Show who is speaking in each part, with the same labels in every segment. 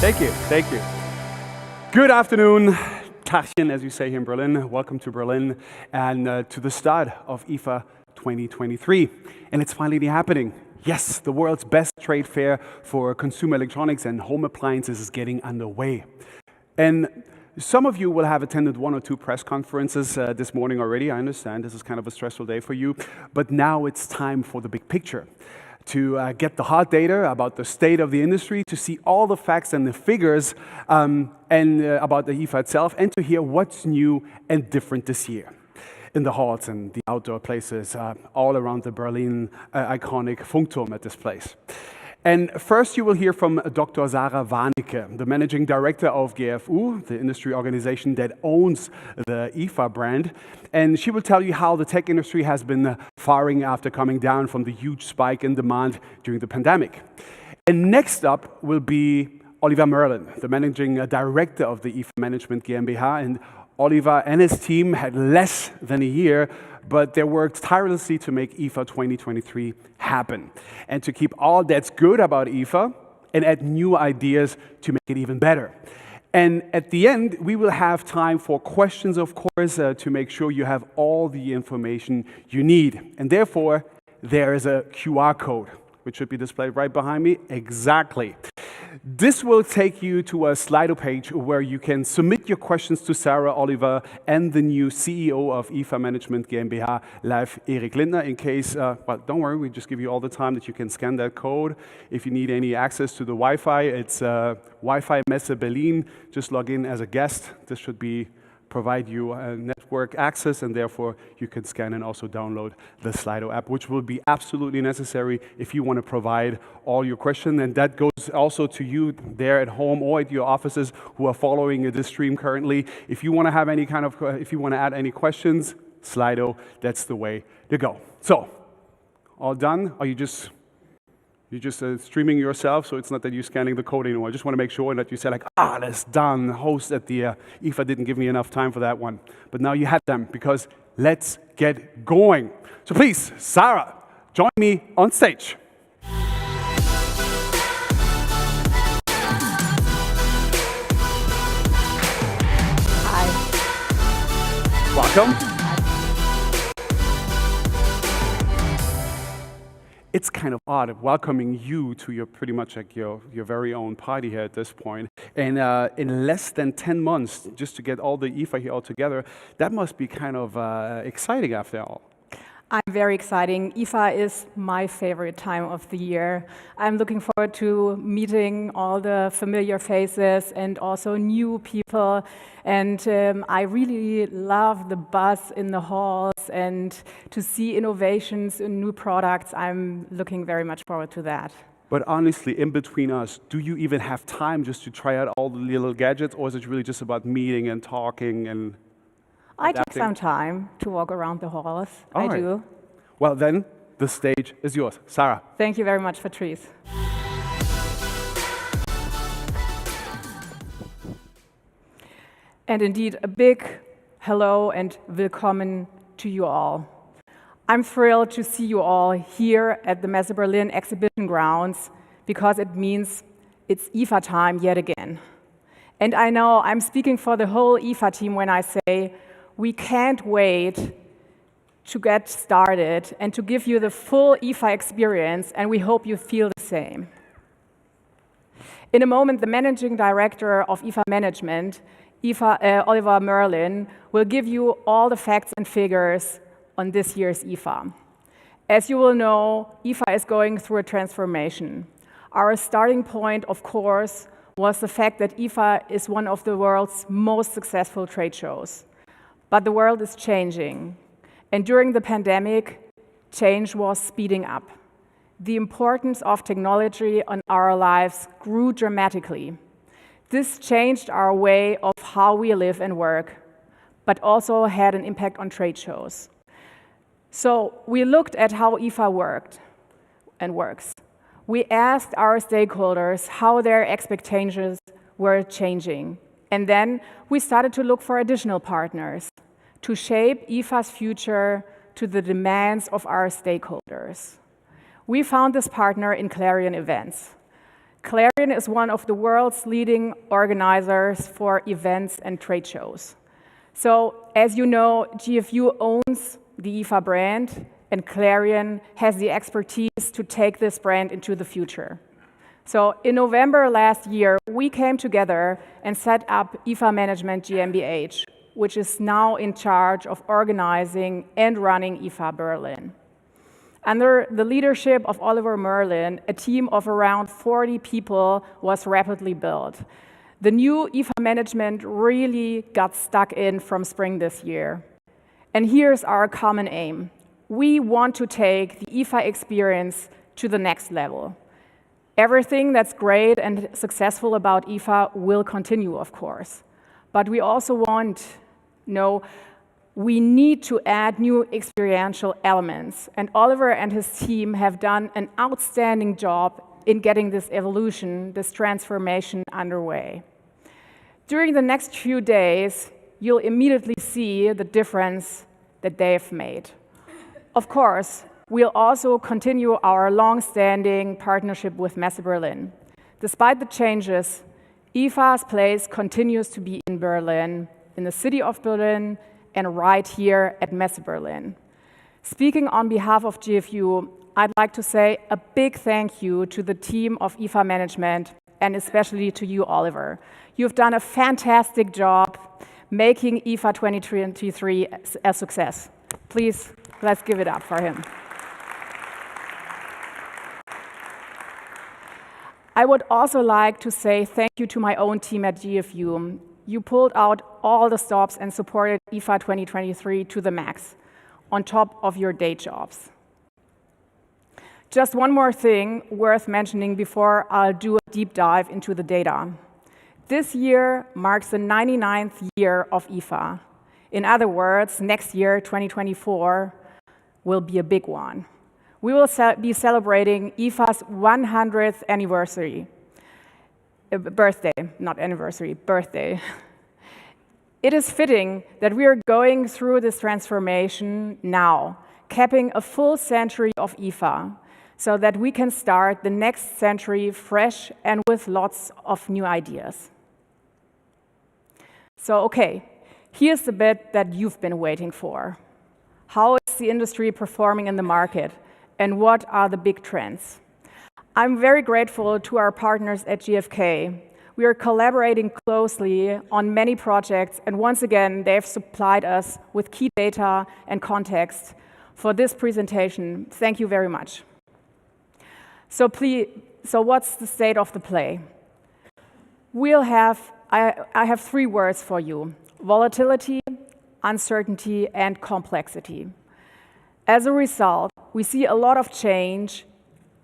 Speaker 1: Thank you, thank you. Good afternoon, Tachchen, as you say here in Berlin. Welcome to Berlin and to the start of IFA 2023. And it's finally happening. Yes, the world's best trade fair for consumer electronics and home appliances is getting underway. And some of you will have attended one or two press conferences this morning already. I understand this is kind of a stressful day for you, but now it's time for the big picture. To get the hard data about the state of the industry, to see all the facts and the figures about the IFA itself, and to hear what's new and different this year in the halls and the outdoor places all around the Berlin iconic Funkturm at this place. And first you will hear from Dr. Sara Warneke, the Managing Director of GFU, the industry organization that owns the IFA brand. And she will tell you how the tech industry has been firing after coming down from the huge spike in demand during the pandemic. And next up will be Oliver Merlin, the Managing Director of the IFA Management GmbH. And Oliver and his team had less than a year, but they worked tirelessly to make IFA 2023 happen and to keep all that's good about IFA and add new ideas to make it even better. And at the end, we will have time for questions, of course, to make sure you have all the information you need. And therefore, there is a QR code, which should be displayed right behind me. Exactly. This will take you to a Slido page where you can submit your questions to Sara, Oliver, and the new CEO of IFA Management GmbH, Live Erik Lindner, in case, well, don't worry, we just give you all the time that you can scan that code. If you need any access to the Wi-Fi, it's Wi-Fi Messe Berlin. Just log in as a guest. This should provide you network access, and therefore you can scan and also download the Slido app, which will be absolutely necessary if you want to provide all your questions. And that goes also to you there at home or at your offices who are following this stream currently. If you want to have any if you want to add any questions, Slido, that's the way to go. So, all done? Are you just streaming yourself, so it's not that you're scanning the code anymore. I just want to make sure that you say like, that's done. Host at the IFA didn't give me enough time for that one. But now you had them, because let's get going. So please, Sara, join me on stage. Hi. Welcome. It's kind of odd welcoming you to your pretty much like your very own party here at this point. And in less than 10 months, just to get all the IFA here all together, that must be kind of exciting after all.
Speaker 2: I'm very exciting. IFA is my favorite time of the year. I'm looking forward to meeting all the familiar faces and also new people. And I really love the buzz in the halls and to see innovations and new products. I'm looking very much forward to that.
Speaker 1: But honestly, in between us, do you even have time just to try out all the little gadgets, or is it really just about meeting and talking and
Speaker 2: I take some time to walk around the halls. I do.
Speaker 1: Well, then, the stage is yours. Sara.
Speaker 2: Thank you very much, Patrice. And indeed, a big hello and willkommen to you all. I'm thrilled to see you all here at the Messe Berlin exhibition grounds, because it means it's IFA time yet again. And I know I'm speaking for the whole IFA team when I say we can't wait to get started and to give you the full IFA experience, and we hope you feel the same. In a moment, the Managing Director of IFA Management, Oliver Merlin, will give you all the facts and figures on this year's IFA. As you will know, IFA is going through a transformation. Our starting point, of course, was the fact that IFA is one of the world's most successful trade shows. But the world is changing. And during the pandemic, change was speeding up. The importance of technology on our lives grew dramatically. This changed our way of how we live and work, but also had an impact on trade shows. So we looked at how IFA worked and works. We asked our stakeholders how their expectations were changing. And then we started to look for additional partners to shape IFA's future to the demands of our stakeholders. We found this partner in Clarion Events. Clarion is one of the world's leading organizers for events and trade shows. So, as you know, GFU owns the IFA brand, and Clarion has the expertise to take this brand into the future. So, in November last year, we came together and set up IFA Management GmbH, which is now in charge of organizing and running IFA Berlin. Under the leadership of Oliver Merlin, a team of around 40 people was rapidly built. The new IFA management really got stuck in from spring this year. And here's our common aim. We want to take the IFA experience to the next level. Everything that's great and successful about IFA will continue, of course. But we also we need to add new experiential elements. And Oliver and his team have done an outstanding job in getting this evolution, this transformation underway. During the next few days, you'll immediately see the difference that they've made. Of course, we'll also continue our long-standing partnership with Messe Berlin. Despite the changes, IFA's place continues to be in Berlin, in the city of Berlin, and right here at Messe Berlin. Speaking on behalf of GFU, I'd like to say a big thank you to the team of IFA management, and especially to you, Oliver. You've done a fantastic job making IFA 2023 a success. Please, let's give it up for him. I would also like to say thank you to my own team at GFU. You pulled out all the stops and supported IFA 2023 to the max, on top of your day jobs. Just one more thing worth mentioning before I'll do a deep dive into the data. This year marks the 99th year of IFA. In other words, next year, 2024, will be a big one. We will be celebrating IFA's 100th anniversary. Birthday, not anniversary, birthday. It is fitting that we are going through this transformation now, capping a full century of IFA, so that we can start the next century fresh and with lots of new ideas. So, okay, here's the bit that you've been waiting for. How is the industry performing in the market, and what are the big trends? I'm very grateful to our partners at GfK. We are collaborating closely on many projects, and once again, they've supplied us with key data and context for this presentation. Thank you very much. So what's the state of the play? I have three words for you: volatility, uncertainty, and complexity. As a result, we see a lot of change,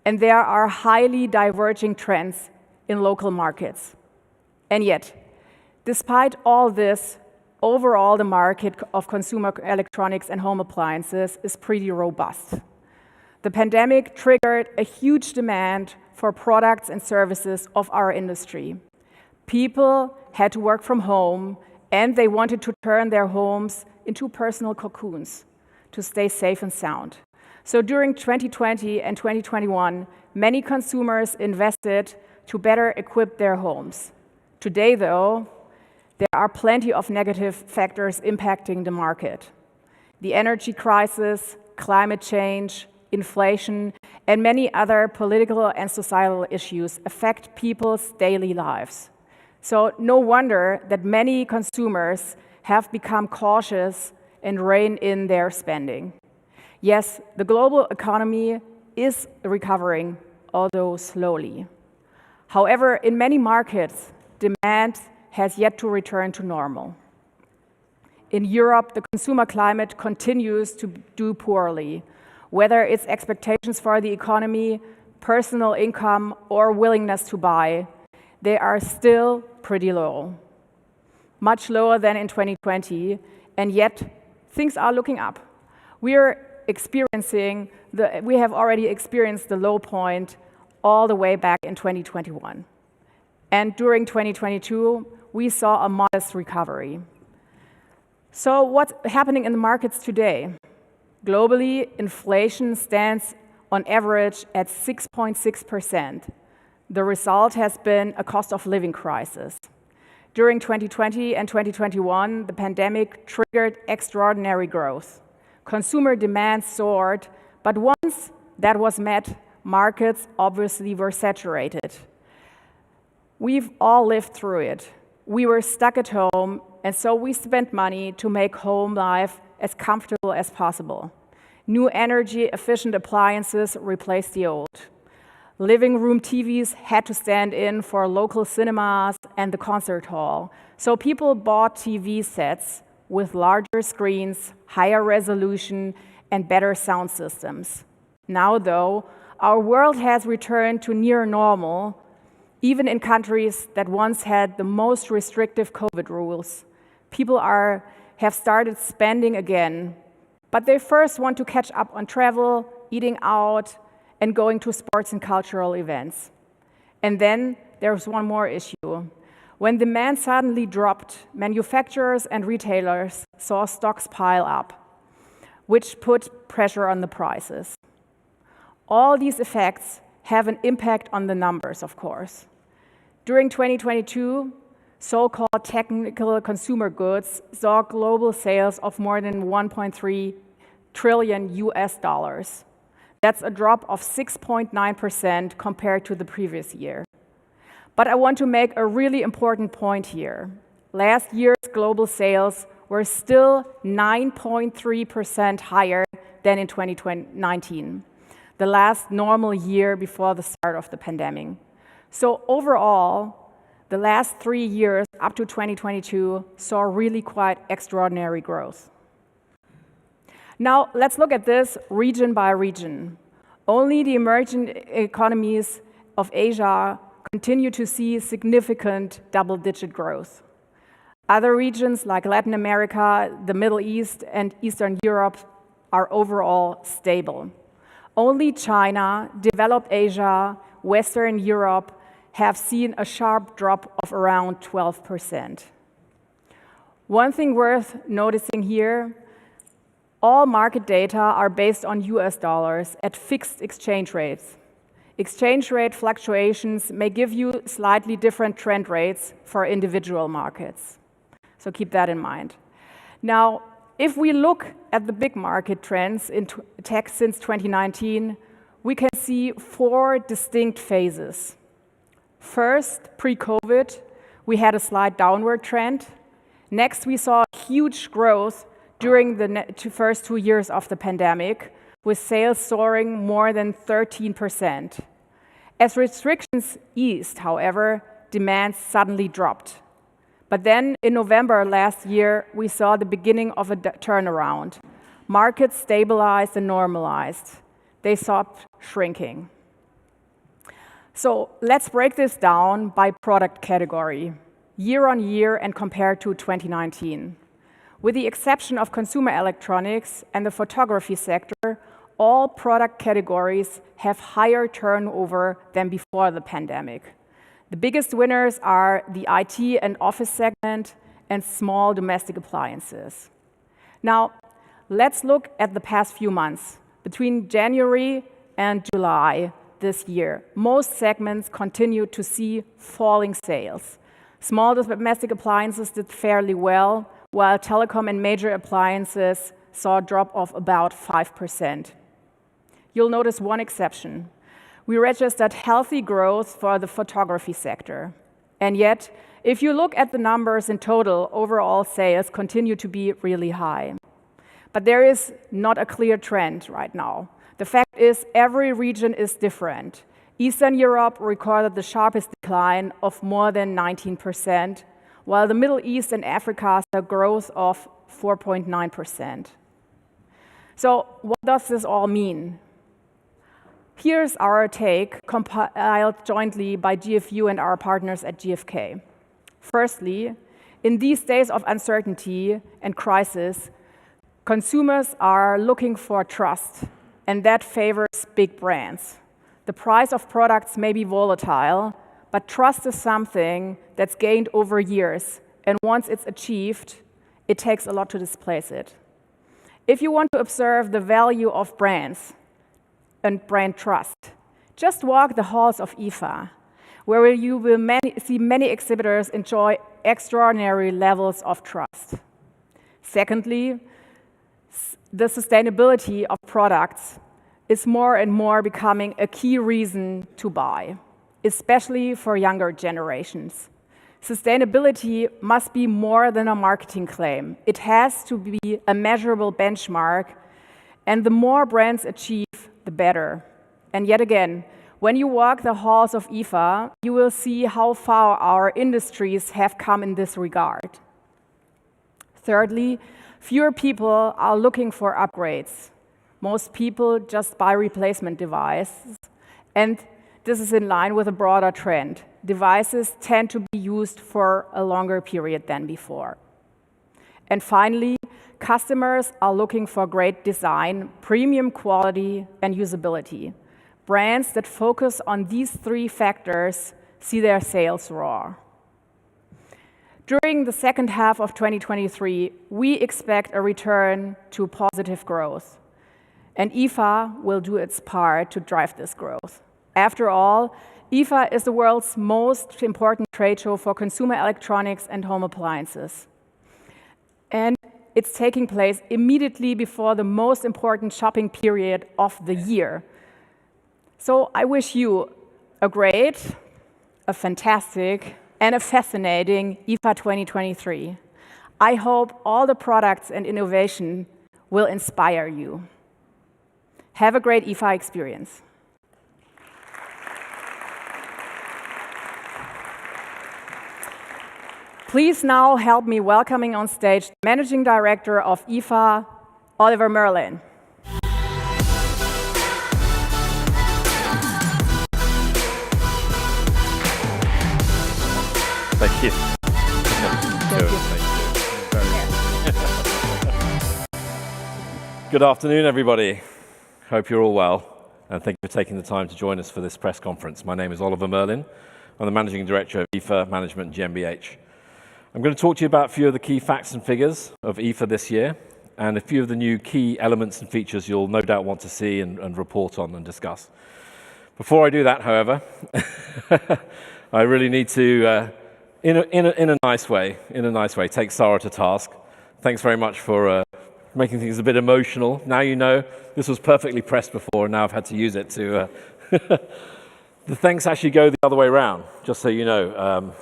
Speaker 2: and there are highly diverging trends in local markets. And yet, despite all this, overall the market of consumer electronics and home appliances is pretty robust. The pandemic triggered a huge demand for products and services of our industry. People had to work from home, and they wanted to turn their homes into personal cocoons to stay safe and sound. So during 2020 and 2021, many consumers invested to better equip their homes. Today, though, there are plenty of negative factors impacting the market. The energy crisis, climate change, inflation, and many other political and societal issues affect people's daily lives. So no wonder that many consumers have become cautious and rein in their spending. Yes, the global economy is recovering, although slowly. However, in many markets, demand has yet to return to normal. In Europe, the consumer climate continues to do poorly. Whether it's expectations for the economy, personal income, or willingness to buy, they are still pretty low. Much lower than in 2020, and yet things are looking up. We have already experienced the low point all the way back in 2021. And during 2022, we saw a modest recovery. So what's happening in the markets today? Globally, inflation stands on average at 6.6%. The result has been a cost of living crisis. During 2020 and 2021, the pandemic triggered extraordinary growth. Consumer demand soared, but once that was met, markets obviously were saturated. We've all lived through it. We were stuck at home, and so we spent money to make home life as comfortable as possible. New energy-efficient appliances replaced the old. Living room TVs had to stand in for local cinemas and the concert hall. So people bought TV sets with larger screens, higher resolution, and better sound systems. Now, though, our world has returned to near normal, even in countries that once had the most restrictive COVID rules. People have started spending again, but they first want to catch up on travel, eating out, and going to sports and cultural events. And then there's one more issue. When demand suddenly dropped, manufacturers and retailers saw stocks pile up, which put pressure on the prices. All these effects have an impact on the numbers, of course. During 2022, so-called technical consumer goods saw global sales of more than 1.3 trillion US dollars. That's a drop of 6.9% compared to the previous year. But I want to make a really important point here. Last year's global sales were still 9.3% higher than in 2019, the last normal year before the start of the pandemic. So overall, the last 3 years up to 2022 saw really quite extraordinary growth. Now, let's look at this region by region. Only the emerging economies of Asia continue to see significant double-digit growth. Other regions like Latin America, the Middle East, and Eastern Europe are overall stable. Only China, developed Asia, Western Europe have seen a sharp drop of around 12%. One thing worth noticing here, all market data are based on US dollars at fixed exchange rates. Exchange rate fluctuations may give you slightly different trend rates for individual markets. So keep that in mind. Now, if we look at the big market trends in tech since 2019, we can see 4 distinct phases. First, pre-COVID, we had a slight downward trend. Next, we saw huge growth during the first 2 years of the pandemic, with sales soaring more than 13%. As restrictions eased, however, demand suddenly dropped. But then in November last year, we saw the beginning of a turnaround. Markets stabilized and normalized. They stopped shrinking. So let's break this down by product category, year on year and compared to 2019. With the exception of consumer electronics and the photography sector, all product categories have higher turnover than before the pandemic. The biggest winners are the IT and office segment and small domestic appliances. Now, let's look at the past few months. Between January and July this year, most segments continued to see falling sales. Small domestic appliances did fairly well, while telecom and major appliances saw a drop of about 5%. You'll notice one exception. We registered healthy growth for the photography sector. And yet, if you look at the numbers in total, overall sales continue to be really high. But there is not a clear trend right now. The fact is, every region is different. Eastern Europe recorded the sharpest decline of more than 19%, while the Middle East and Africa saw growth of 4.9%. So what does this all mean? Here's our take, compiled jointly by GFU and our partners at GfK. Firstly, in these days of uncertainty and crisis, consumers are looking for trust, and that favors big brands. The price of products may be volatile, but trust is something that's gained over years, and once it's achieved, it takes a lot to displace it. If you want to observe the value of brands and brand trust, just walk the halls of IFA. where you will see many exhibitors enjoy extraordinary levels of trust. Secondly, the sustainability of products is more and more becoming a key reason to buy, especially for younger generations. Sustainability must be more than a marketing claim. It has to be a measurable benchmark, and the more brands achieve, the better. And yet again, when you walk the halls of IFA, you will see how far our industries have come in this regard. Thirdly, fewer people are looking for upgrades. Most people just buy replacement devices, and this is in line with a broader trend. Devices tend to be used for a longer period than before. And finally, customers are looking for great design, premium quality, and usability. Brands that focus on these three factors see their sales roar. During the second half of 2023, we expect a return to positive growth, and IFA will do its part to drive this growth. After all, IFA is the world's most important trade show for consumer electronics and home appliances. And it's taking place immediately before the most important shopping period of the year. So I wish you a great, a fantastic, and a fascinating IFA 2023. I hope all the products and innovation will inspire you. Have a great IFA experience. Please now help me welcoming on stage the Managing Director of IFA, Oliver Merlin.
Speaker 3: Thank you. Good afternoon, everybody. Hope you're all well, and thank you for taking the time to join us for this press conference. My name is Oliver Merlin. I'm the Managing Director of IFA Management GmbH. I'm going to talk to you about a few of the key facts and figures of IFA this year, and a few of the new key elements and features you'll no doubt want to see and report on and discuss. Before I do that, however, I really need to, in a nice way, take Sara to task. Thanks very much for making things a bit emotional. Now you know this was perfectly pressed before, and now I've had to use it to. The thanks actually go the other way around. Just so you know,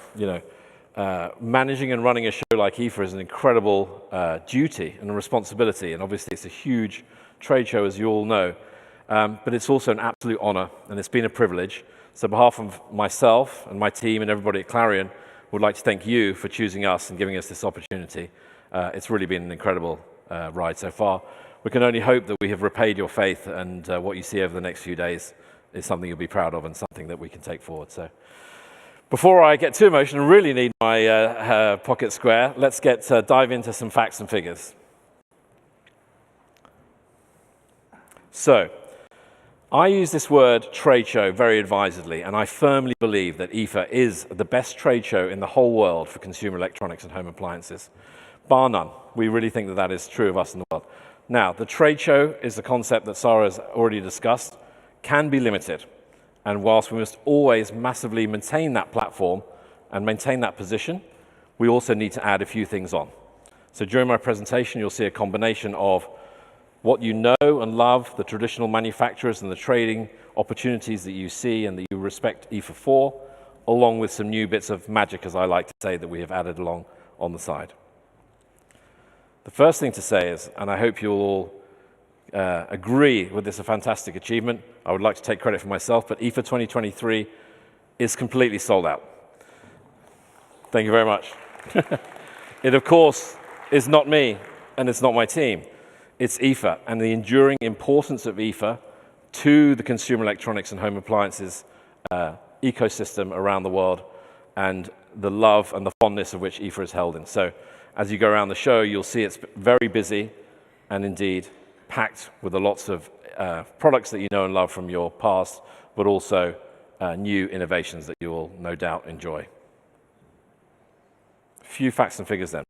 Speaker 3: managing and running a show like IFA is an incredible duty and a responsibility, and obviously it's a huge trade show, as you all know. But it's also an absolute honor, and it's been a privilege. So on behalf of myself and my team and everybody at Clarion, would like to thank you for choosing us and giving us this opportunity. It's really been an incredible ride so far. We can only hope that we have repaid your faith, and what you see over the next few days is something you'll be proud of and something that we can take forward. So before I get too emotional and really need my pocket square, let's dive into some facts and figures. So, I use this word trade show very advisedly, and I firmly believe that IFA is the best trade show in the whole world for consumer electronics and home appliances. Bar none. We really think that that is true of us in the world. Now, the trade show is a concept that Sara has already discussed, can be limited. And whilst we must always massively maintain that platform and maintain that position, we also need to add a few things on. So during my presentation, you'll see a combination of what you know and love, the traditional manufacturers and the trading opportunities that you see and that you respect IFA for, along with some new bits of magic, as I like to say, that we have added along on the side. The first thing to say is, and I hope you'll all agree with this a fantastic achievement, I would like to take credit for myself, but IFA 2023 is completely sold out. Thank you very much. It, of course, is not me and it's not my team. It's IFA and the enduring importance of IFA to the consumer electronics and home appliances ecosystem around the world, and the love and the fondness of which IFA is held in. So as you go around the show, you'll see it's very busy and indeed packed with lots of products that you know and love from your past, but also new innovations that you will no doubt enjoy. A few facts and figures then.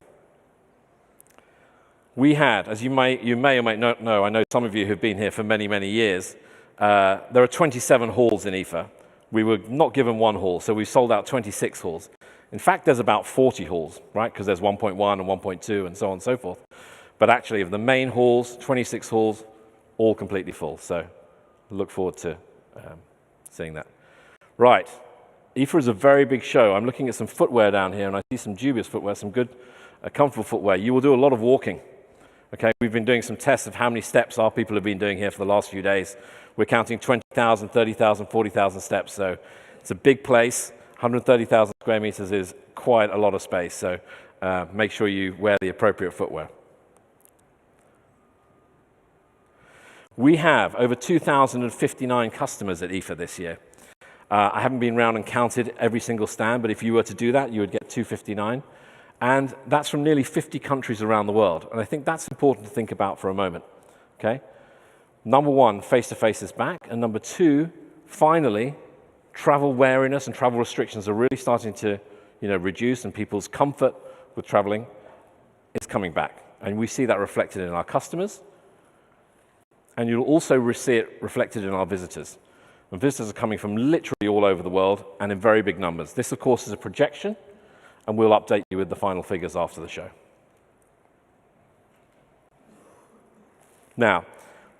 Speaker 3: We had, as you may or may not know, I know some of you have been here for many, many years, there are 27 halls in IFA. We were not given one hall, so we sold out 26 halls. In fact, there's about 40 halls, right? Because there's 1.1 and 1.2 and so on and so forth. But actually, of the main halls, 26 halls, all completely full. So look forward to seeing that. Right. IFA is a very big show. I'm looking at some footwear down here, and I see some dubious footwear, some good, comfortable footwear. You will do a lot of walking. Okay, we've been doing some tests of how many steps our people have been doing here for the last few days. We're counting 20,000, 30,000, 40,000 steps. So it's a big place. 130,000 square meters is quite a lot of space. So make sure you wear the appropriate footwear. We have over 2,059 customers at IFA this year. I haven't been around and counted every single stand, but if you were to do that, you would get 259. And that's from nearly 50 countries around the world. And I think that's important to think about for a moment. Okay? Number one, face-to-face is back. And number two, finally, travel wariness and travel restrictions are really starting to reduce, and people's comfort with traveling is coming back. And we see that reflected in our customers. And you'll also see it reflected in our visitors. And visitors are coming from literally all over the world and in very big numbers. This, of course, is a projection, and we'll update you with the final figures after the show. Now,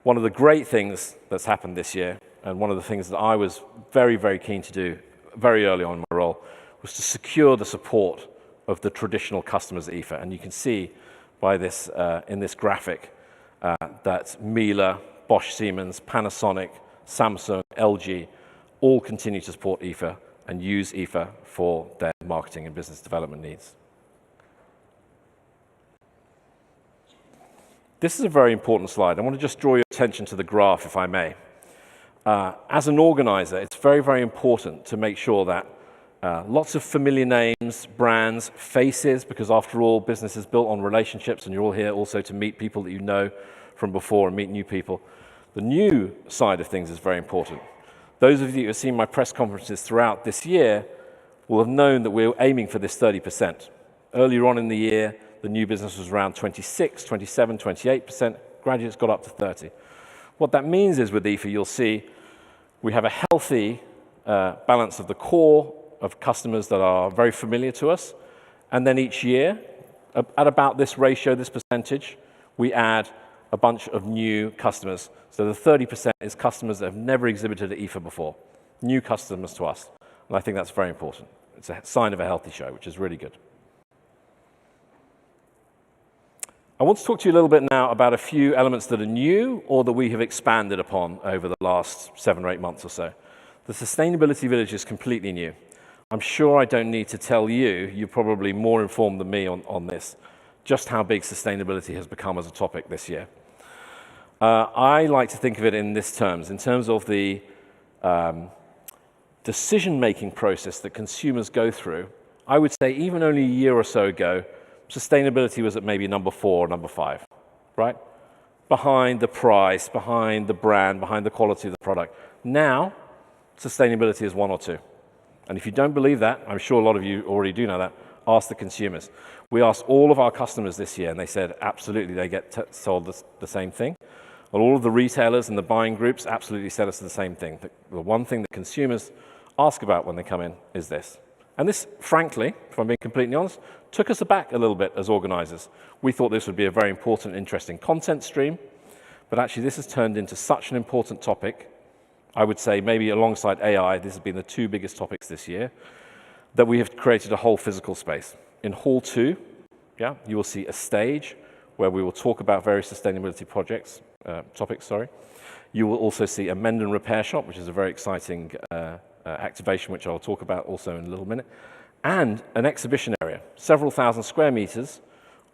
Speaker 3: one of the great things that's happened this year, and one of the things that I was very, very keen to do very early on in my role, was to secure the support of the traditional customers at IFA. And you can see by this, in this graphic, that Miele, Bosch Siemens, Panasonic, Samsung, LG, all continue to support IFA and use IFA for their marketing and business development needs. This is a very important slide. I want to just draw your attention to the graph, if I may. As an organizer, it's very, very important to make sure that lots of familiar names, brands, faces, because after all, business is built on relationships, and you're all here also to meet people that you know from before and meet new people. The new side of things is very important. Those of you who have seen my press conferences throughout this year will have known that we're aiming for this 30%. Earlier on in the year, the new business was around 26, 27, 28%. Gradually, it's got up to 30. What that means is with IFA, you'll see we have a healthy balance of the core of customers that are very familiar to us. And then each year, at about this ratio, this percentage, we add a bunch of new customers. So the 30% is customers that have never exhibited at IFA before, new customers to us. And I think that's very important. It's a sign of a healthy show, which is really good. I want to talk to you a little bit now about a few elements that are new or that we have expanded upon over the last 7 or 8 months or so. The Sustainability Village is completely new. I'm sure I don't need to tell you, you're probably more informed than me on this, just how big sustainability has become as a topic this year. I like to think of it in this terms, in terms of the decision-making process that consumers go through. I would say even only a year or so ago, sustainability was at maybe number 4 or number 5, right? Behind the price, behind the brand, behind the quality of the product. Now, sustainability is 1 or 2. And if you don't believe that, I'm sure a lot of you already do know that, ask the consumers. We asked all of our customers this year, and they said absolutely they get sold the same thing. And all of the retailers and the buying groups absolutely said us the same thing. The one thing that consumers ask about when they come in is this. And this, frankly, if I'm being completely honest, took us aback a little bit as organizers. We thought this would be a very important, interesting content stream, but actually this has turned into such an important topic. I would say maybe alongside AI, this has been the 2 biggest topics this year, that we have created a whole physical space. In Hall 2, you will see a stage where we will talk about various sustainability topics. You will also see a mend and repair shop, which is a very exciting activation, which I'll talk about also in a little minute, and an exhibition area, several thousand square meters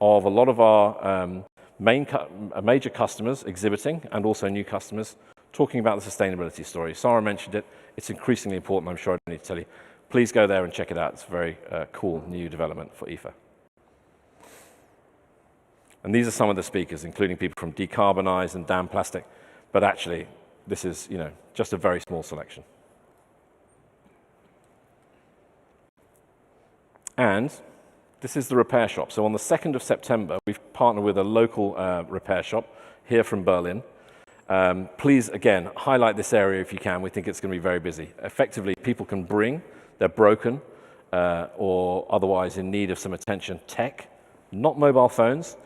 Speaker 3: of a lot of our major customers exhibiting, and also new customers talking about the sustainability story. Sara mentioned it. It's increasingly important. I'm sure I don't need to tell you. Please go there and check it out. It's a very cool new development for IFA. And these are some of the speakers, including people from Decarbonize and Damn Plastic. But actually, this is just a very small selection. And this is the repair shop. So on the 2nd of September, we've partnered with a local repair shop here from Berlin. Please, again, highlight this area if you can. We think it's going to be very busy. Effectively, people can bring, they're broken or otherwise in need of some attention, tech, not mobile phones,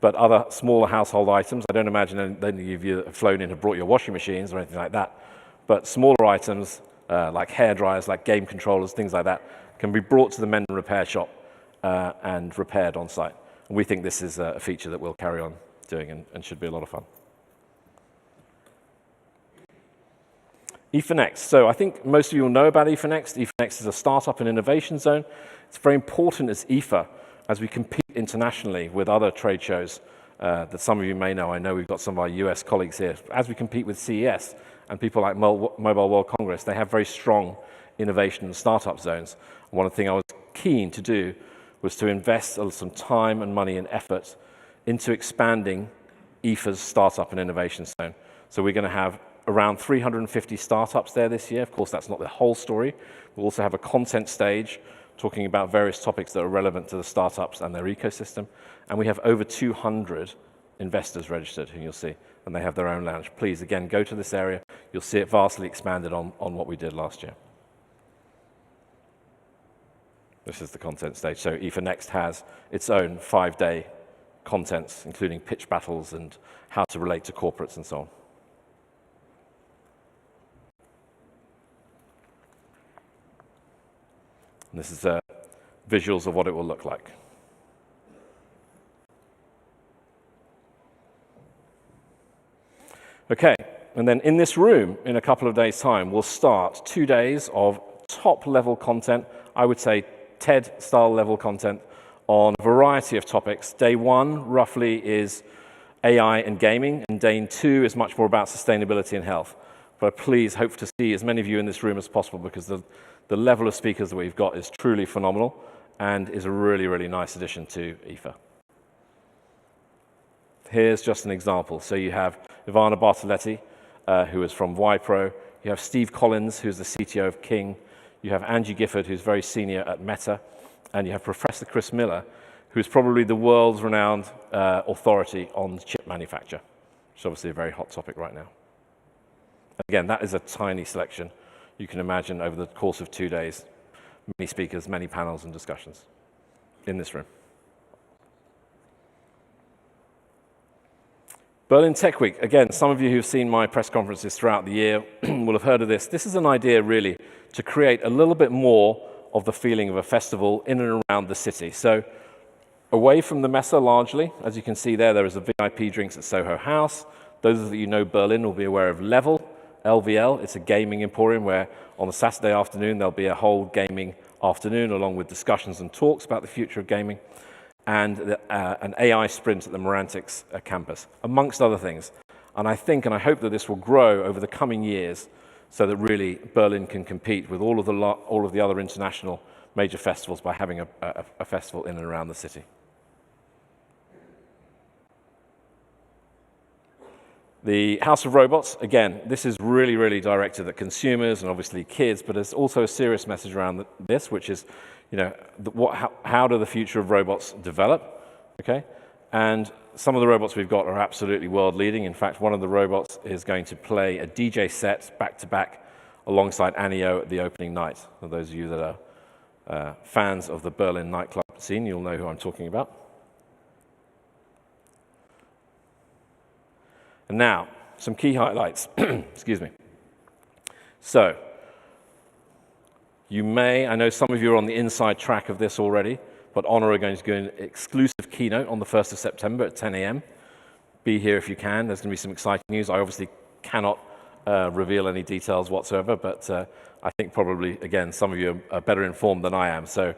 Speaker 3: but other smaller household items. I don't imagine any of you that have flown in have brought your washing machines or anything like that. But smaller items like hair dryers, like game controllers, things like that, can be brought to the mend and repair shop and repaired on site. And we think this is a feature that we'll carry on doing and should be a lot of fun. IFA Next. So I think most of you will know about IFA Next. IFA Next is a startup and innovation zone. It's very important as IFA as we compete internationally with other trade shows that some of you may know. I know we've got some of our US colleagues here. As we compete with CES and people like Mobile World Congress, they have very strong innovation and startup zones. One of the things I was keen to do was to invest some time and money and effort into expanding IFA's startup and innovation zone. So we're going to have around 350 startups there this year. Of course, that's not the whole story. We'll also have a content stage talking about various topics that are relevant to the startups and their ecosystem. And we have over 200 investors registered, who you'll see, and they have their own lounge. Please, again, go to this area. You'll see it vastly expanded on what we did last year. This is the content stage. So IFA Next has its own 5-day contents, including pitch battles and how to relate to corporates and so on. And this is visuals of what it will look like. Okay, and then in this room, in a couple of days' time, we'll start 2 days of top-level content, I would say TED-style level content on a variety of topics. Day 1, roughly, is AI and gaming, and day 2 is much more about sustainability and health. But please hope to see as many of you in this room as possible, because the level of speakers that we've got is truly phenomenal and is a really, really nice addition to IFA. Here's just an example. So you have Ivana Bartoletti, who is from Wipro. You have Steve Collins, who's the CTO of King. You have Angie Gifford, who's very senior at Meta. And you have Professor Chris Miller, who's probably the world's renowned authority on chip manufacture, which is obviously a very hot topic right now. Again, that is a tiny selection. You can imagine over the course of 2 days, many speakers, many panels and discussions in this room. Berlin Tech Week. Again, some of you who've seen my press conferences throughout the year will have heard of this. This is an idea really to create a little bit more of the feeling of a festival in and around the city. So away from the Messe largely, as you can see there is a VIP drinks at Soho House. Those of you who know Berlin will be aware of Level, LVL. It's a gaming emporium where on a Saturday afternoon there'll be a whole gaming afternoon along with discussions and talks about the future of gaming, and an AI sprint at the Morantics campus, amongst other things. And I think and I hope that this will grow over the coming years so that really Berlin can compete with all of the other international major festivals by having a festival in and around the city. The House of Robots, again, this is really, really directed at consumers and obviously kids, but there's also a serious message around this, which is, how do the future of robots develop, okay? And some of the robots we've got are absolutely world-leading. In fact, one of the robots is going to play a DJ set back-to-back alongside Anio at the opening night. For those of you that are fans of the Berlin nightclub scene, you'll know who I'm talking about. And now, some key highlights. Excuse me. So, I know some of you are on the inside track of this already, but Honor are going to do an exclusive keynote on the 1st of September at 10 a.m. Be here if you can. There's going to be some exciting news. I obviously cannot reveal any details whatsoever, but I think probably, again, some of you are better informed than I am. So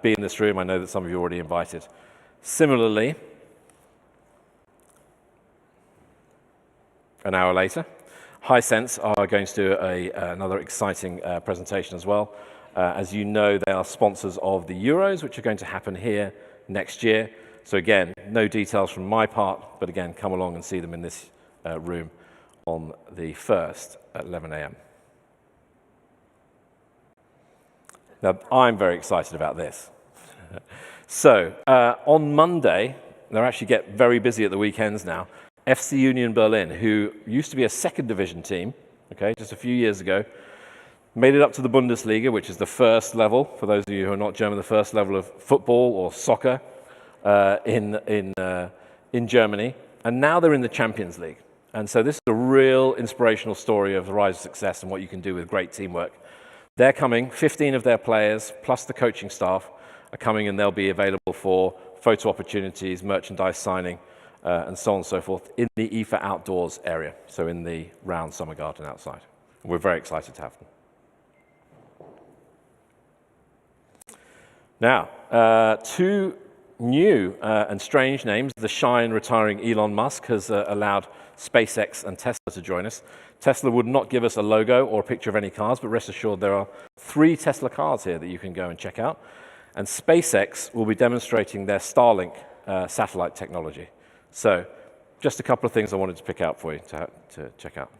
Speaker 3: be in this room. I know that some of you are already invited. Similarly, an hour later, Hisense are going to do another exciting presentation as well. As you know, they are sponsors of the Euros, which are going to happen here next year. So again, no details from my part, but again, come along and see them in this room on the 1st at 11 a.m. Now, I'm very excited about this. So on Monday, they actually get very busy at the weekends now. FC Union Berlin, who used to be a second division team, okay, just a few years ago, made it up to the Bundesliga, which is the first level, for those of you who are not German, the first level of football or soccer in Germany. And now they're in the Champions League. And so this is a real inspirational story of the rise of success and what you can do with great teamwork. They're coming, 15 of their players, plus the coaching staff, are coming, and they'll be available for photo opportunities, merchandise signing, and so on and so forth in the IFA Outdoors area, so in the round summer garden outside. And we're very excited to have them. Now, two new and strange names. The shy and retiring Elon Musk has allowed SpaceX and Tesla to join us. Tesla would not give us a logo or a picture of any cars, but rest assured there are 3 Tesla cars here that you can go and check out. And SpaceX will be demonstrating their Starlink satellite technology. So just a couple of things I wanted to pick out for you to check out.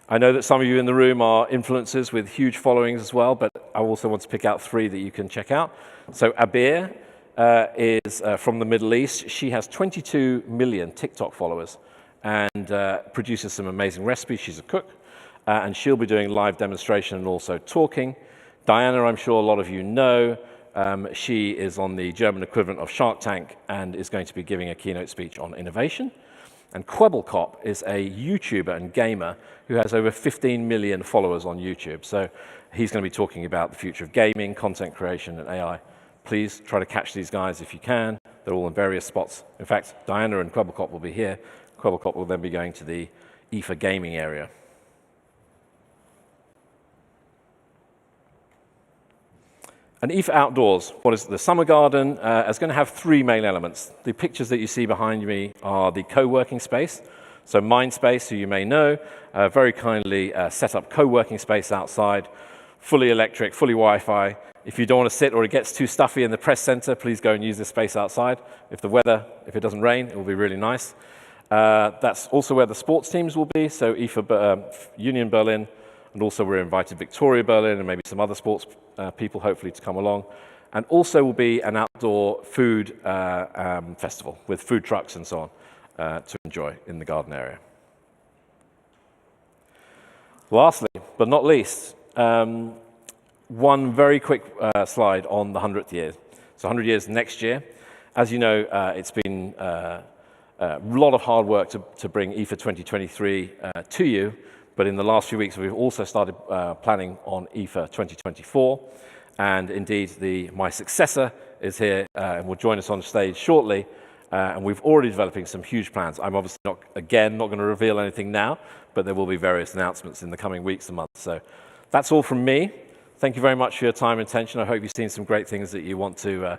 Speaker 3: I know that some of you in the room are influencers with huge followings as well, but I also want to pick out 3 that you can check out. So Abir is from the Middle East. She has 22 million TikTok followers and produces some amazing recipes. She's a cook, and she'll be doing live demonstration and also talking. Diana, I'm sure a lot of you know. She is on the German equivalent of Shark Tank and is going to be giving a keynote speech on innovation. And Kwebbelkop is a YouTuber and gamer who has over 15 million followers on YouTube. So he's going to be talking about the future of gaming, content creation, and AI. Please try to catch these guys if you can. They're all in various spots. In fact, Diana and Kwebbelkop will be here. Kwebbelkop will then be going to the IFA gaming area. And IFA Outdoors, what is it? The summer garden is going to have 3 main elements. The pictures that you see behind me are the co-working space. So Mindspace, who you may know, very kindly set up co-working space outside, fully electric, fully Wi-Fi. If you don't want to sit or it gets too stuffy in the press center, please go and use this space outside. If it doesn't rain, it will be really nice. That's also where the sports teams will be. So IFA Union Berlin, and also we're invited Victoria Berlin and maybe some other sports people hopefully to come along. And also will be an outdoor food festival with food trucks and so on to enjoy in the garden area. Lastly, but not least, one very quick slide on the 100th year. So 100 years next year. As you know, it's been a lot of hard work to bring IFA 2023 to you. But in the last few weeks, we've also started planning on IFA 2024. And indeed, my successor is here and will join us on stage shortly. And we've already developing some huge plans. I'm obviously not going to reveal anything now, but there will be various announcements in the coming weeks and months. So that's all from me. Thank you very much for your time and attention. I hope you've seen some great things that you want to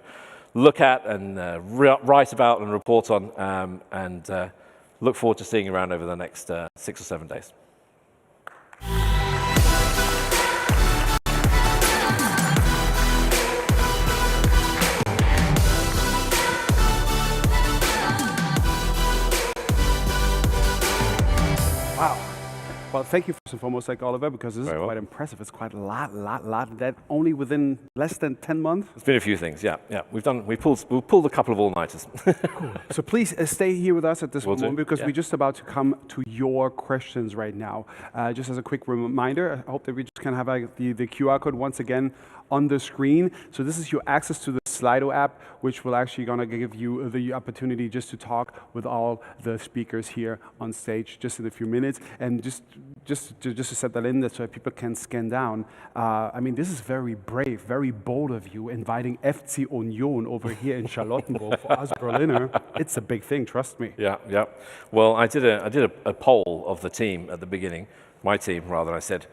Speaker 3: look at and write about and report on. And look forward to seeing you around over the next 6 or 7 days.
Speaker 1: Wow. Well, thank you first and foremost, Oliver, because this is quite impressive. It's quite a lot. That only within less than 10 months.
Speaker 3: It's been a few things, yeah. We pulled a couple of all-nighters.
Speaker 1: Cool. So please stay here with us at this moment because we're just about to come to your questions right now. Just as a quick reminder, I hope that we just can have the QR code once again on the screen. So this is your access to the Slido app, which will actually gonna give you the opportunity just to talk with all the speakers here on stage just in a few minutes. And just to set that in, so that people can scan down. I mean, this is very brave, very bold of you, inviting FC Union over here in Charlottenburg for us Berliner. It's a big thing, trust me.
Speaker 3: Yeah. Well, I did a poll of the team at the beginning, my team rather. I said,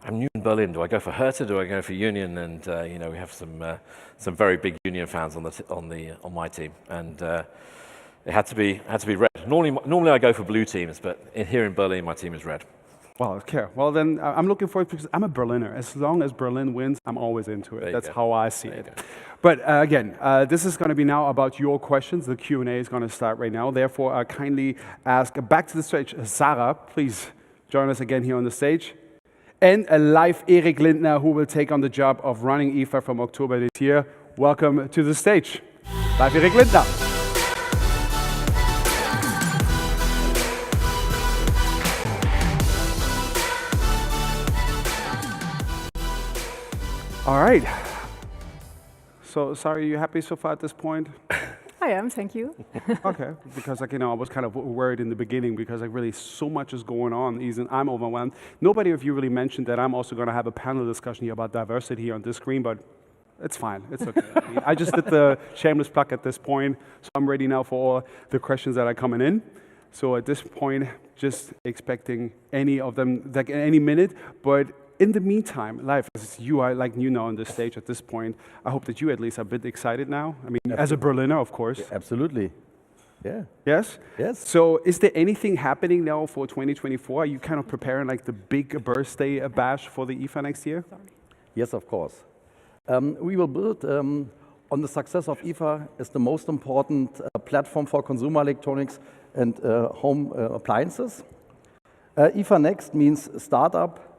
Speaker 3: I'm new in Berlin. Do I go for Hertha? Do I go for Union? And we have some very big Union fans on my team, and it had to be red. Normally I go for blue teams, but here in Berlin, my team is red.
Speaker 1: Well, okay. Well, then I'm looking forward because I'm a Berliner. As long as Berlin wins, I'm always into it. That's how I see it. But again, this is going to be now about your questions. The Q&A is going to start right now. Therefore, I kindly ask back to the stage, Sara, please join us again here on the stage. And a live Erik Lindner, who will take on the job of running IFA from October this year. Welcome to the stage, live Erik Lindner. All right. So, Sara, are you happy so far at this point?
Speaker 2: I am, thank you.
Speaker 1: Okay, because I was kind of worried in the beginning because really so much is going on. Even I'm overwhelmed. Nobody of you really mentioned that I'm also going to have a panel discussion here about diversity here on this screen, but it's fine. It's okay. I just did the shameless plug at this point, so I'm ready now for all the questions that are coming in. So at this point, just expecting any of them, like any minute, but in the meantime, live, as you are like new now on the stage at this point, I hope that you at least are a bit excited now. I mean, as a Berliner, of course.
Speaker 4: Yeah, absolutely. Yeah.
Speaker 1: Yes?
Speaker 4: Yes.
Speaker 1: So is there anything happening now for 2024? Are you kind of preparing like the big birthday bash for the IFA next year?
Speaker 4: Yes, of course. We will build on the success of IFA as the most important platform for consumer electronics and home appliances. IFA Next means startup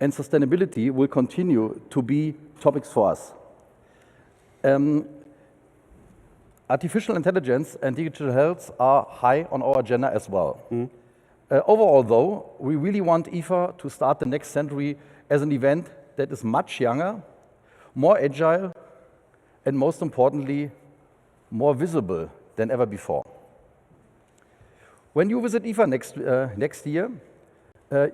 Speaker 4: and sustainability will continue to be topics for us. Artificial intelligence and digital health are high on our agenda as well. Overall, though, we really want IFA to start the next century as an event that is much younger, more agile, and most importantly, more visible than ever before. When you visit IFA next year,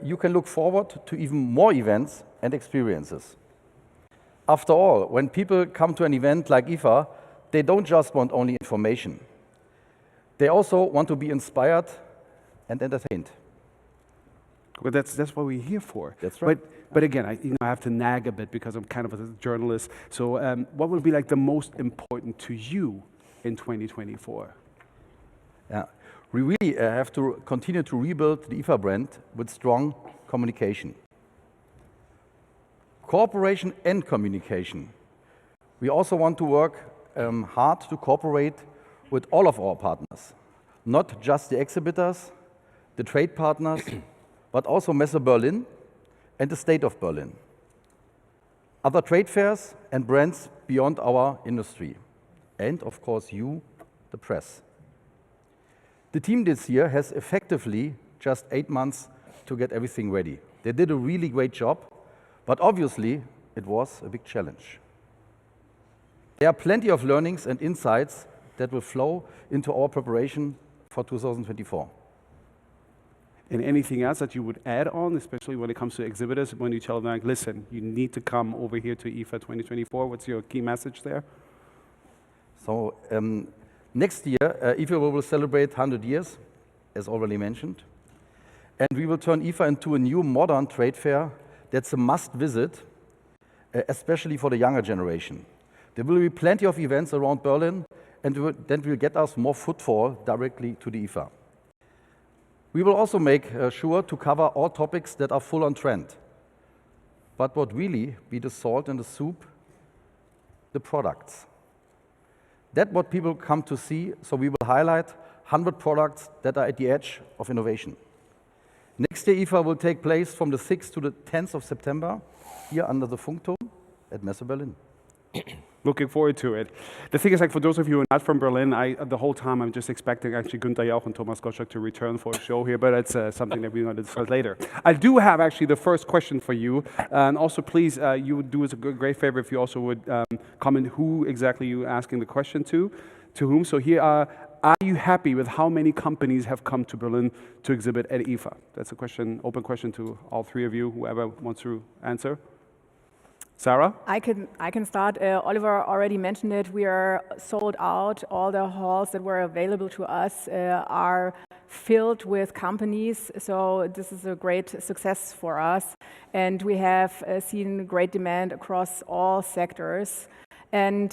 Speaker 4: you can look forward to even more events and experiences. After all, when people come to an event like IFA, they don't just want only information. They also want to be inspired and entertained.
Speaker 1: Well, that's what we're here for.
Speaker 4: That's right.
Speaker 1: But again, I have to nag a bit because I'm kind of a journalist. So what will be like the most important to you in 2024?
Speaker 4: Yeah. We really have to continue to rebuild the IFA brand with strong communication. Cooperation and communication. We also want to work hard to cooperate with all of our partners, not just the exhibitors, the trade partners, but also Messe Berlin and the State of Berlin, other trade fairs and brands beyond our industry, and of course you, the press. The team this year has effectively just 8 months to get everything ready. They did a really great job, but obviously it was a big challenge. There are plenty of learnings and insights that will flow into our preparation for 2024.
Speaker 1: And anything else that you would add on, especially when it comes to exhibitors, when you tell them, like, listen, you need to come over here to IFA 2024, what's your key message there?
Speaker 4: So next year, IFA will celebrate 100 years, as already mentioned. And we will turn IFA into a new modern trade fair that's a must visit, especially for the younger generation. There will be plenty of events around Berlin, and that will get us more footfall directly to the IFA. We will also make sure to cover all topics that are full on trend. But what really be the salt in the soup? The products. That's what people come to see, so we will highlight 100 products that are at the edge of innovation. Next year, IFA will take place from the 6th to the 10th of September, here under the Funkturm at Messe Berlin.
Speaker 1: Looking forward to it. The thing is, like, for those of you who are not from Berlin, the whole time I'm just expecting actually Günther Jauch and Thomas Gottschalk to return for a show here, but it's something that we're going to discuss later. I do have actually the first question for you, and also please, you would do us a great favor if you also would comment who exactly you're asking the question to whom. So here are you happy with how many companies have come to Berlin to exhibit at IFA? That's a question, open question to all three of you, whoever wants to answer. Sara?
Speaker 2: I can start. Oliver already mentioned it. We are sold out. All the halls that were available to us are filled with companies. So this is a great success for us. And we have seen great demand across all sectors. And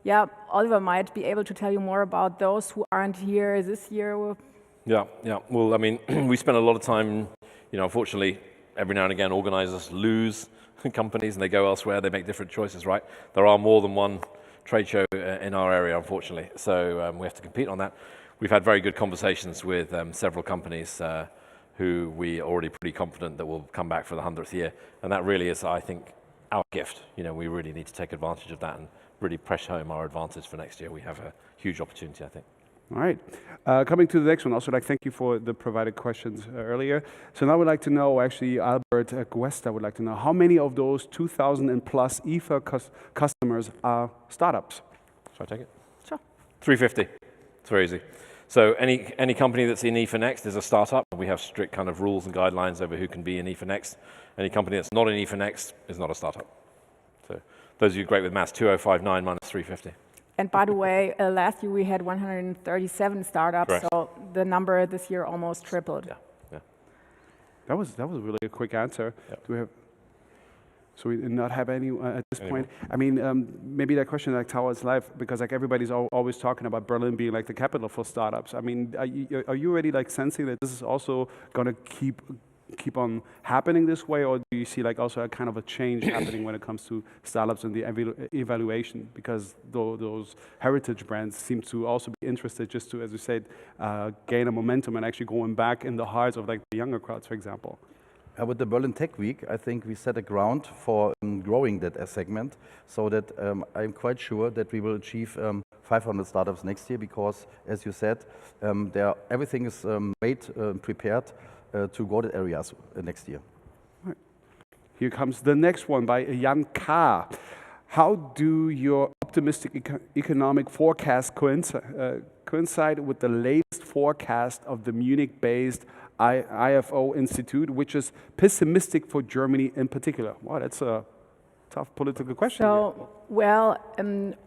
Speaker 2: yeah, Oliver might be able to tell you more about those who aren't here this year.
Speaker 3: Yeah. Well, I mean, we spend a lot of time, unfortunately, every now and again, organizers lose companies and they go elsewhere, they make different choices, right? There are more than one trade show in our area, unfortunately, so we have to compete on that. We've had very good conversations with several companies who we are already pretty confident that will come back for the 100th year, and that really is, I think, our gift. We really need to take advantage of that and really press home our advantage for next year. We have a huge opportunity, I think.
Speaker 1: All right. Coming to the next one, also thank you for the provided questions earlier. So now I would like to know, actually, Albert Guesta would like to know, how many of those 2,000 and plus IFA customers are startups?
Speaker 3: Shall I take it?
Speaker 2: Sure.
Speaker 3: 350. It's very easy. So any company that's in IFA Next is a startup. We have strict kind of rules and guidelines over who can be in IFA Next. Any company that's not in IFA Next is not a startup. So those of you great with maths, 2059 minus 350.
Speaker 2: And by the way, last year we had 137 startups,
Speaker 3: Correct.
Speaker 2: so the number this year almost tripled.
Speaker 3: Yeah.
Speaker 1: That was really a quick answer.
Speaker 3: Yeah.
Speaker 1: Do we have? So we did not have any at this point. I mean, maybe that question like towards life, because like everybody's always talking about Berlin being like the capital for startups. I mean, are you already like sensing that this is also going to keep on happening this way, or do you see like also a kind of a change happening when it comes to startups and the evaluation? Because those heritage brands seem to also be interested just to, as you said, gain a momentum and actually going back in the hearts of like the younger crowds, for example.
Speaker 4: With the Berlin Tech Week, I think we set a ground for growing that segment, so that I'm quite sure that we will achieve 500 startups next year, because, as you said, everything is prepared to go to areas next year.
Speaker 1: Right. Here comes the next one by Jan K. How do your optimistic economic forecasts coincide with the latest forecast of the Munich-based IFO Institute, which is pessimistic for Germany in particular? Wow, that's a tough political question.
Speaker 2: So, well,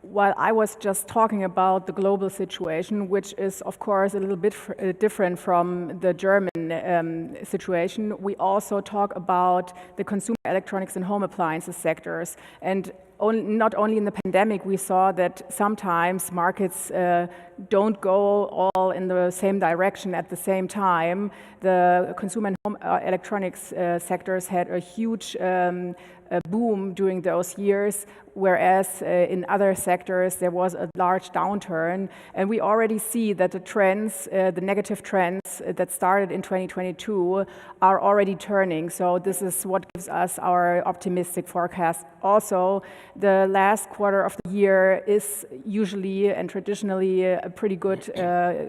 Speaker 2: while I was just talking about the global situation, which is of course a little bit different from the German situation, we also talk about the consumer electronics and home appliances sectors. And not only in the pandemic, we saw that sometimes markets don't go all in the same direction at the same time. The consumer and home electronics sectors had a huge boom during those years, whereas in other sectors there was a large downturn. And we already see that the trends, the negative trends that started in 2022 are already turning. So this is what gives us our optimistic forecast. Also, the last quarter of the year is usually and traditionally a pretty good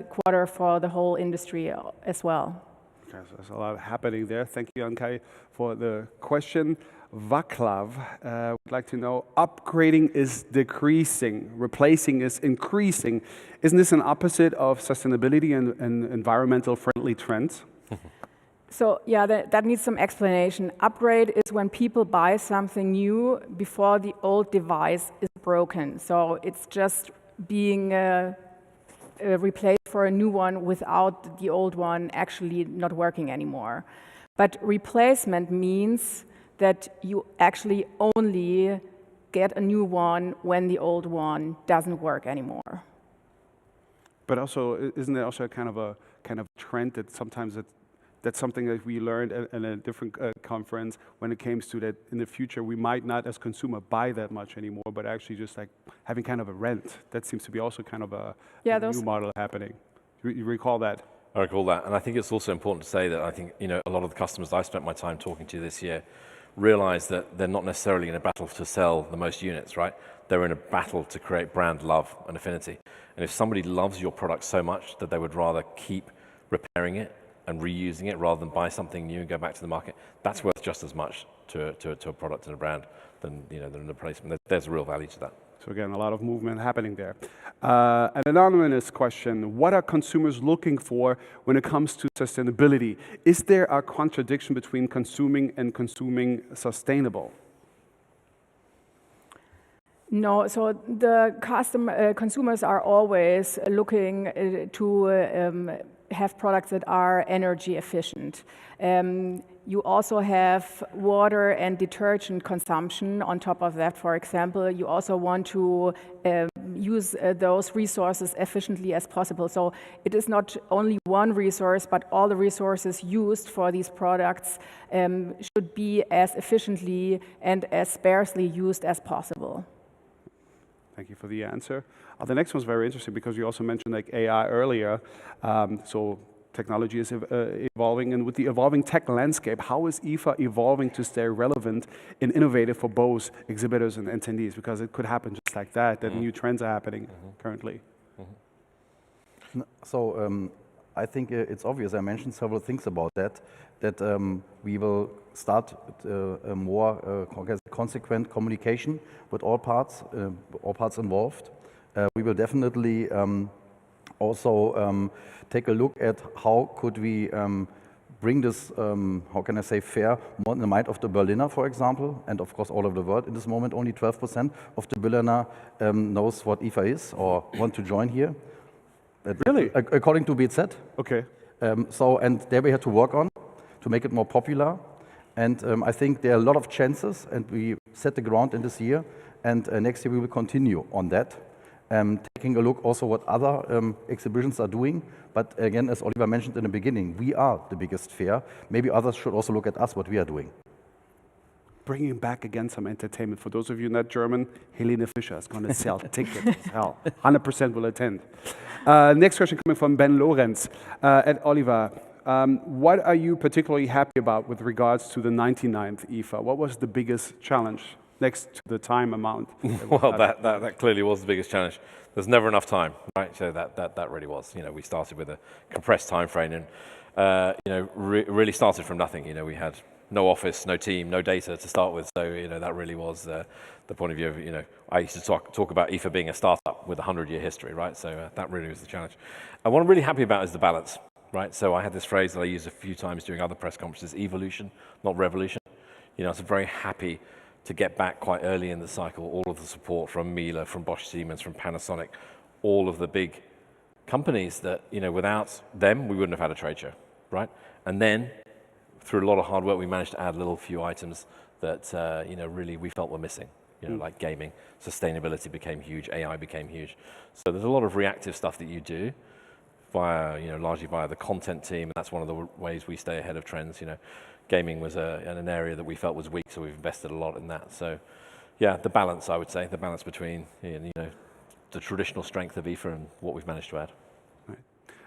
Speaker 2: quarter for the whole industry as well.
Speaker 1: Okay, so there's a lot happening there. Thank you, Ankai, for the question. Vaclav would like to know, upgrading is decreasing, replacing is increasing. Isn't this an opposite of sustainability and environmental friendly trends?
Speaker 2: So yeah, that needs some explanation. Upgrade is when people buy something new before the old device is broken. So it's just being replaced for a new one without the old one actually not working anymore. But replacement means that you actually only get a new one when the old one doesn't work anymore.
Speaker 1: But also, isn't there also a kind of trend that sometimes that's something that we learned at a different conference when it comes to that in the future we might not as consumer buy that much anymore, but actually just like having kind of a rent. That seems to be also kind of a new model happening. You recall that?
Speaker 3: I recall that, and I think it's also important to say that I think a lot of the customers I've spent my time talking to this year realize that they're not necessarily in a battle to sell the most units, right? They're in a battle to create brand love and affinity. And if somebody loves your product so much that they would rather keep repairing it and reusing it rather than buy something new and go back to the market, that's worth just as much to a product and a brand than than a replacement. There's a real value to that.
Speaker 1: So again, a lot of movement happening there. An anonymous question: what are consumers looking for when it comes to sustainability? Is there a contradiction between consuming and consuming sustainable?
Speaker 2: No, so the consumers are always looking to have products that are energy efficient. You also have water and detergent consumption on top of that, for example. You also want to use those resources efficiently as possible. So it is not only one resource, but all the resources used for these products should be as efficiently and as sparsely used as possible.
Speaker 1: Thank you for the answer. The next one's very interesting because you also mentioned like AI earlier. So technology is evolving, and with the evolving tech landscape, how is IFA evolving to stay relevant and innovative for both exhibitors and attendees? Because it could happen just like that, new trends are happening currently.
Speaker 4: So I think it's obvious. I mentioned several things about that. That we will start a more consequent communication with all parts involved. We will definitely also take a look at how could we bring this, how can I say, fair more in the mind of the Berliner, for example, and of course all over the world. In this moment, only 12% of the Berliner knows what IFA is or want to join here.
Speaker 1: Really?
Speaker 4: According to BZ.
Speaker 1: Okay.
Speaker 4: And there we had to work on to make it more popular. And I think there are a lot of chances, and we set the ground in this year. And next year we will continue on that, taking a look also what other exhibitions are doing. But again, as Oliver mentioned in the beginning, we are the biggest fair. Maybe others should also look at us, what we are doing.
Speaker 1: Bringing back again some entertainment. For those of you not German, Helene Fischer is going to sell tickets as hell. 100% will attend. Next question coming from Ben Lorenz at Oliver. What are you particularly happy about with regards to the 99th IFA? What was the biggest challenge next to the time amount?
Speaker 3: Well, that clearly was the biggest challenge. There's never enough time, right? So that really was. You know, we started with a compressed time frame, and really started from nothing. You know, we had no office, no team, no data to start with. So that really was the point of view of I used to talk about IFA being a startup with a 100-year history, right? So that really was the challenge. And what I'm really happy about is the balance, right? So I had this phrase that I used a few times during other press conferences: evolution, not revolution. I was very happy to get back quite early in the cycle, all of the support from Miele, from Bosch Siemens, from Panasonic, all of the big companies that, without them, we wouldn't have had a trade show, right? And then, through a lot of hard work, we managed to add a little few items that, really we felt were missing, like gaming. Sustainability became huge, AI became huge. So there's a lot of reactive stuff that you do via, largely via the content team, and that's one of the ways we stay ahead of trends, Gaming was an area that we felt was weak, so we've invested a lot in that. So, yeah, the balance, I would say, the balance between the traditional strength of IFA and what we've managed to add.
Speaker 1: Right.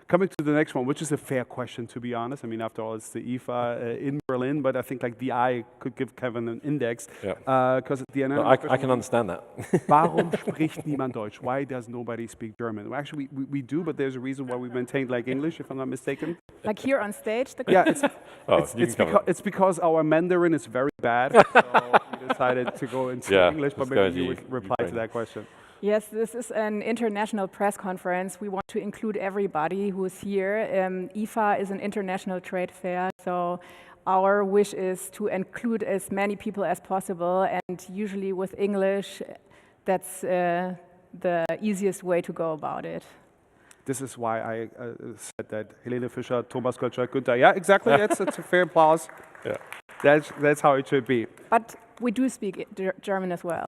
Speaker 1: Coming to the next one, which is a fair question, to be honest. I mean, after all, it's the IFA in Berlin, but I think like the I could give Kevin an index. Because at the end,
Speaker 3: I can understand that.
Speaker 1: Warum spricht niemand Deutsch? Why does nobody speak German? Well, actually, we do, but there's a reason why we maintained like English, if I'm not mistaken.
Speaker 2: Like here on stage?
Speaker 1: Yeah, it's because our Mandarin is very bad, so we decided to go into English, but maybe you would reply to that question.
Speaker 2: Yes, this is an international press conference. We want to include everybody who is here. IFA is an international trade fair, so our wish is to include as many people as possible, and usually with English, that's the easiest way to go about it.
Speaker 1: This is why I said that Helene Fischer, Thomas Gottschalk, Günther. Yeah, exactly. That's a fair applause. Yeah, that's how it should be.
Speaker 2: But we do speak German as well.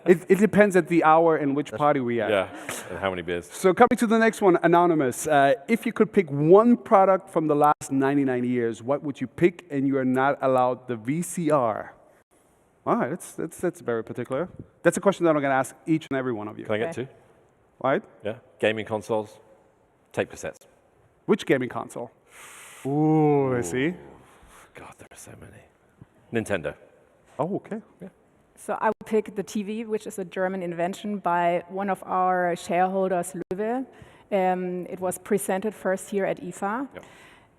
Speaker 1: It depends at the hour and which party we are.
Speaker 3: Yeah, and how many beers.
Speaker 1: So coming to the next one, Anonymous. If you could pick one product from the last 99 years, what would you pick? And you are not allowed the VCR. All right, that's very particular. That's a question that I'm going to ask each and every one of you.
Speaker 3: Can I get two?
Speaker 1: Right?
Speaker 3: Yeah, gaming consoles, tape cassettes.
Speaker 1: Which gaming console? Ooh, I see.
Speaker 3: God, there are so many. Nintendo.
Speaker 1: Oh, okay.
Speaker 3: Yeah.
Speaker 2: So I would pick the TV, which is a German invention by one of our shareholders, Löwe. It was presented first here at IFA. Yep.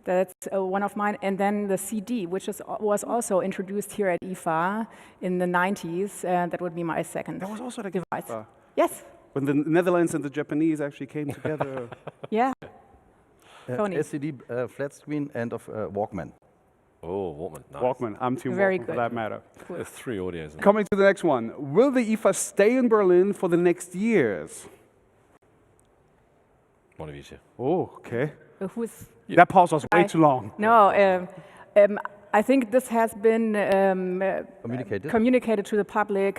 Speaker 2: That's one of mine. And then the CD, which was also introduced here at IFA in the 90s. That would be my second.
Speaker 1: That was also the
Speaker 2: device.
Speaker 1: IFA.
Speaker 2: Yes.
Speaker 1: When the Netherlands and the Japanese actually came together.
Speaker 2: Yeah.
Speaker 4: LCD flat screen and of Walkman.
Speaker 3: Oh, Walkman. Nice.
Speaker 1: Walkman. I'm Team
Speaker 2: Very
Speaker 1: Walkman
Speaker 2: good.
Speaker 1: for that matter.
Speaker 2: Cool.
Speaker 3: There's 3 audios.
Speaker 1: Coming to the next one. Will the IFA stay in Berlin for the next years?
Speaker 3: One of you two.
Speaker 1: Oh, okay.
Speaker 2: Who's
Speaker 1: That pause was way too long.
Speaker 2: No, I think this has been communicated to the public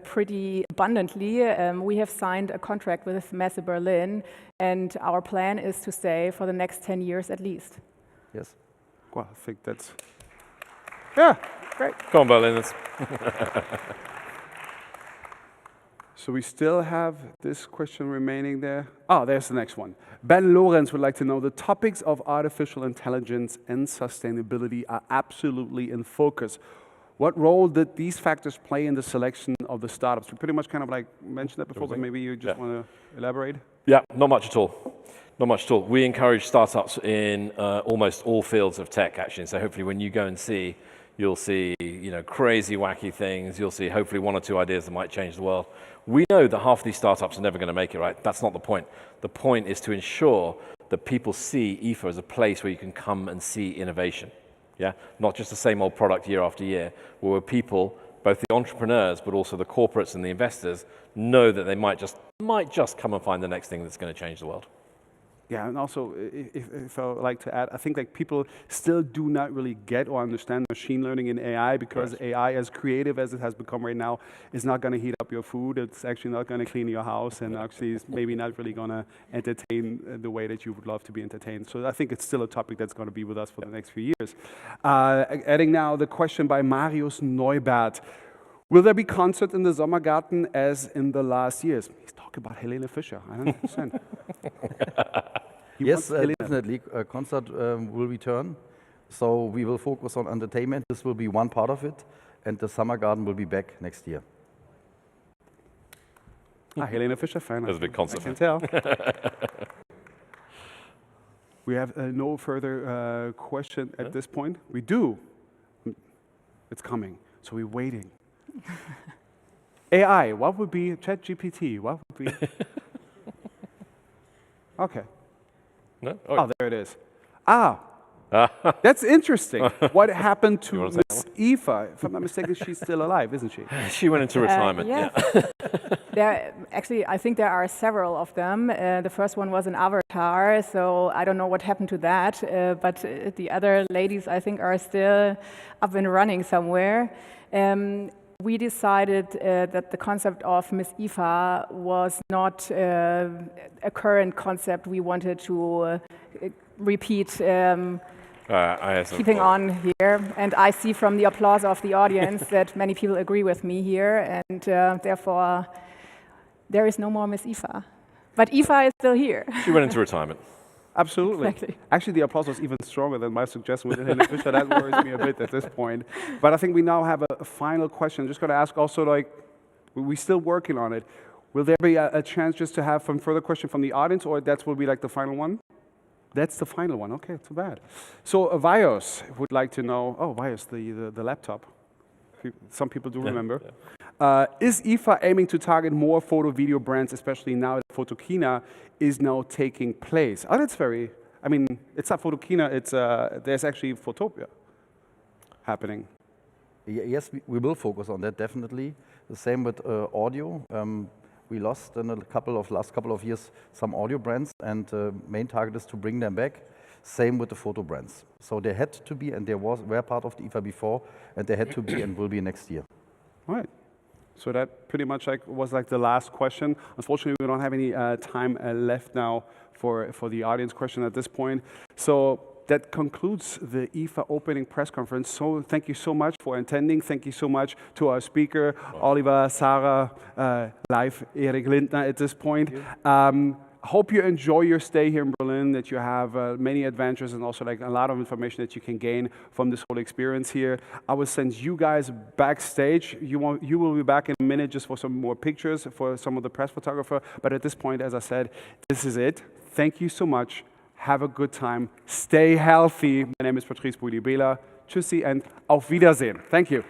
Speaker 2: pretty abundantly. We have signed a contract with Messe Berlin, and our plan is to stay for the next 10 years at least.
Speaker 4: Yes.
Speaker 1: Well, I think that's... Yeah, great.
Speaker 3: Come on, Berliners.
Speaker 1: So we still have this question remaining there. Oh, there's the next one. Ben Lorenz would like to know, the topics of artificial intelligence and sustainability are absolutely in focus. What role did these factors play in the selection of the startups? We pretty much kind of like mentioned that before, but maybe you just want to elaborate?
Speaker 3: Yeah, not much at all. Not much at all. We encourage startups in almost all fields of tech, actually. So hopefully when you go and see, you'll see crazy, wacky things. You'll see hopefully one or two ideas that might change the world. We know that half of these startups are never going to make it, right? That's not the point. The point is to ensure that people see IFA as a place where you can come and see innovation. Yeah, not just the same old product year after year, where people, both the entrepreneurs but also the corporates and the investors, know that they might just come and find the next thing that's going to change the world.
Speaker 1: Yeah, and also, if I would like to add, I think like people still do not really get or understand machine learning and AI, because AI, as creative as it has become right now, is not going to heat up your food. It's actually not going to clean your house, and actually is maybe not really going to entertain the way that you would love to be entertained. So I think it's still a topic that's going to be with us for the next few years. Adding now the question by Marius Neubert. Will there be concert in the Sommergarten as in the last years? He's talking about Helene Fischer, I don't understand.
Speaker 4: Yes, definitely, a concert will return. So we will focus on entertainment. This will be one part of it, and the Sommergarten will be back next year.
Speaker 1: Helene Fischer fan.
Speaker 3: That's a big concert.
Speaker 1: I can tell. We have no further question at this point. We do. It's coming, so we're waiting. AI, what would be ChatGPT? What would be? Okay.
Speaker 3: No?
Speaker 1: Oh, there it is. That's interesting. What happened to Miss IFA? If I'm not mistaken, she's still alive, isn't she?
Speaker 3: She went into retirement.
Speaker 2: Yeah. Actually, I think there are several of them. The first one was an avatar, so I don't know what happened to that. But the other ladies, I think, are still up and running somewhere. We decided that the concept of Miss IFA was not a current concept we wanted to repeat, keeping on here. And I see from the applause of the audience that many people agree with me here, and therefore there is no more Miss IFA. But IFA is still here.
Speaker 3: She went into retirement.
Speaker 1: Absolutely.
Speaker 2: Exactly.
Speaker 1: Actually, the applause was even stronger than my suggestion with Helene Fischer. That worries me a bit at this point. But I think we now have a final question. Just going to ask also, like, we're still working on it. Will there be a chance just to have some further question from the audience, or that will be like the final one? That's the final one. Okay, too bad. So Vios would like to know. Oh, Vios, the laptop. Some people do remember. Is IFA aiming to target more photo video brands, especially now that Photokina is now taking place? Oh, that's very, I mean, it's not Photokina, it's, there's actually Photopia happening.
Speaker 4: Yes, we will focus on that, definitely. The same with audio. We lost in last couple of years some audio brands, and main target is to bring them back. Same with the photo brands. So they had to be, and they were part of the IFA before, and they had to be and will be next year.
Speaker 1: All right. So that pretty much was the last question. Unfortunately, we don't have any time left now for the audience question at this point. So that concludes the IFA Opening Press Conference. So thank you so much for attending. Thank you so much to our speaker, Oliver, Sara, live Erik Lindner at this point. Hope you enjoy your stay here in Berlin, that you have many adventures and also like a lot of information that you can gain from this whole experience here. I will send you guys backstage. You will be back in a minute just for some more pictures for some of the press photographer. But at this point, as I said, this is it. Thank you so much. Have a good time. Stay healthy. My name is Patrice Bouilly-Bela. Tschüssi and auf Wiedersehen. Thank you.